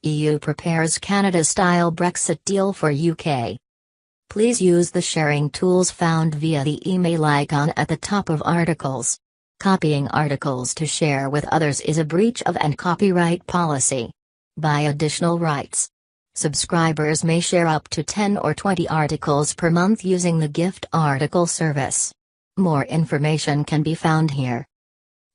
EU prepares Canada-style Brexit deal for UK. Please use the sharing tools found via the email icon at the top of articles. Copying articles to share with others is a breach of an copyright policy. By additional rights. Subscribers may share up to 10 or 20 articles per month using the gift article service. More information can be found here.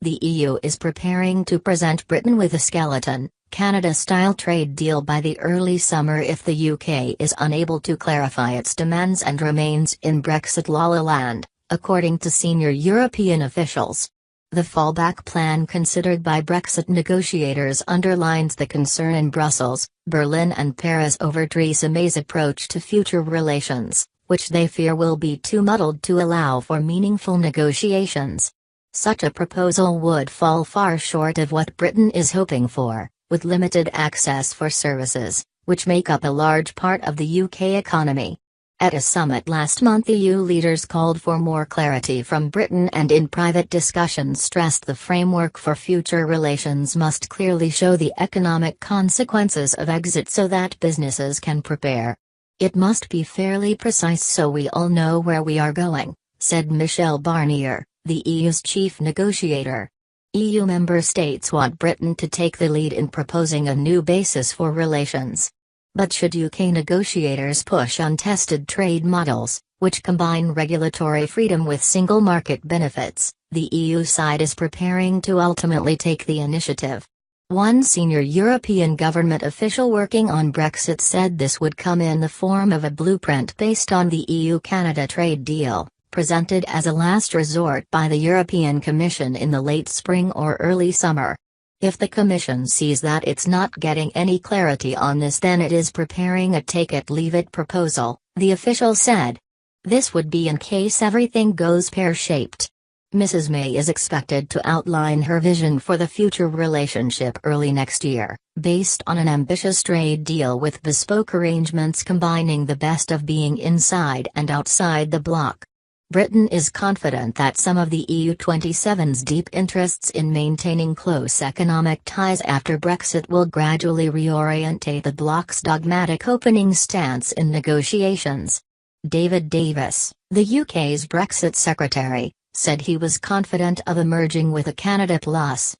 The EU is preparing to present Britain with a skeleton, Canada-style trade deal by the early summer if the UK is unable to clarify its demands and remains in Brexit La-La land, according to senior European officials. The fallback plan considered by Brexit negotiators underlines the concern in Brussels, Berlin and Paris over Theresa May's approach to future relations, which they fear will be too muddled to allow for meaningful negotiations. Such a proposal would fall far short of what Britain is hoping for, with limited access for services, which make up a large part of the UK economy. At a summit last month, EU leaders called for more clarity from Britain and in private discussions stressed the framework for future relations must clearly show the economic consequences of exit so that businesses can prepare. It must be fairly precise so we all know where we are going, said Michel Barnier, the EU's chief negotiator. EU member states want Britain to take the lead in proposing a new basis for relations. But should UK negotiators push untested trade models, which combine regulatory freedom with single market benefits, the EU side is preparing to ultimately take the initiative. One senior European government official working on Brexit said this would come in the form of a blueprint based on the EU-Canada trade deal, presented as a last resort by the European Commission in the late spring or early summer. If the Commission sees that it's not getting any clarity on this, then it is preparing a take-it-leave-it proposal, the official said. This would be in case everything goes pear-shaped. Mrs. May is expected to outline her vision for the future relationship early next year, based on an ambitious trade deal with bespoke arrangements combining the best of being inside and outside the bloc. Britain is confident that some of the EU27's deep interests in maintaining close economic ties after Brexit will gradually reorientate the bloc's dogmatic opening stance in negotiations. David Davis, the UK's Brexit secretary, said he was confident of emerging with a Canada plus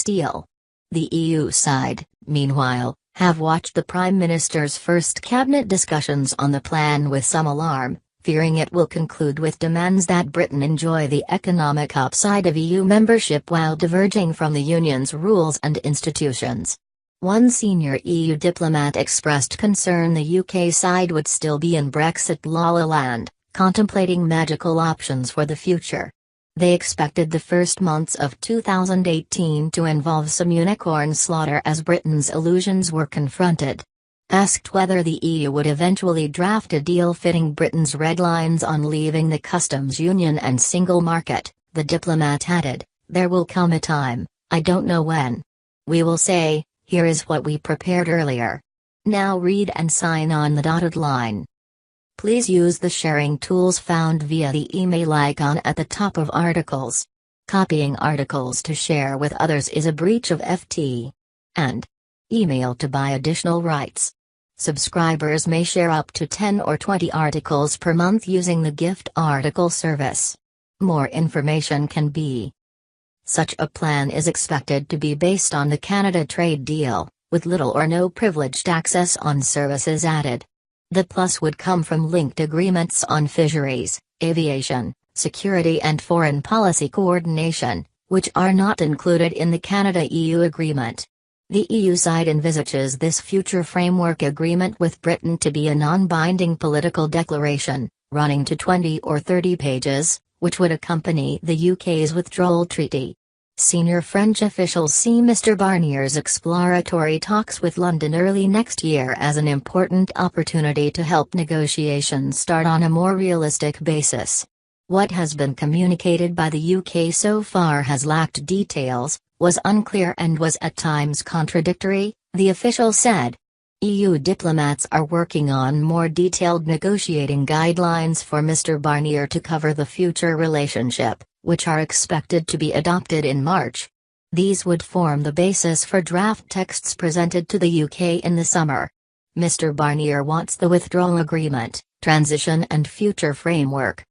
deal. The EU side, meanwhile, have watched the Prime Minister's first cabinet discussions on the plan with some alarm, fearing it will conclude with demands that Britain enjoy the economic upside of EU membership while diverging from the Union's rules and institutions. One senior EU diplomat expressed concern the UK side would still be in Brexit La-La land, contemplating magical options for the future. They expected the first months of 2018 to involve some unicorn slaughter as Britain's illusions were confronted. Asked whether the EU would eventually draft a deal fitting Britain's red lines on leaving the customs union and single market, the diplomat added, "There will come a time, I don't know when. We will say, here is what we prepared earlier. Now read and sign on the dotted line." Please use the sharing tools found via the email icon at the top of articles. Copying articles to share with others is a breach of FT. And email to buy additional rights. Subscribers may share up to 10 or 20 articles per month using the gift article service. More information can be. Such a plan is expected to be based on the Canada trade deal, with little or no privileged access on services added. The plus would come from linked agreements on fisheries, aviation, security and foreign policy coordination, which are not included in the Canada-EU agreement. The EU side envisages this future framework agreement with Britain to be a non-binding political declaration, running to 20 or 30 pages, which would accompany the UK's withdrawal treaty. Senior French officials see Mr. Barnier's exploratory talks with London early next year as an important opportunity to help negotiations start on a more realistic basis. What has been communicated by the UK so far has lacked details, was unclear and was at times contradictory, the official said. EU diplomats are working on more detailed negotiating guidelines for Mr. Barnier to cover the future relationship, which are expected to be adopted in March. These would form the basis for draft texts presented to the UK in the summer. Mr. Barnier wants the withdrawal agreement, transition and future framework,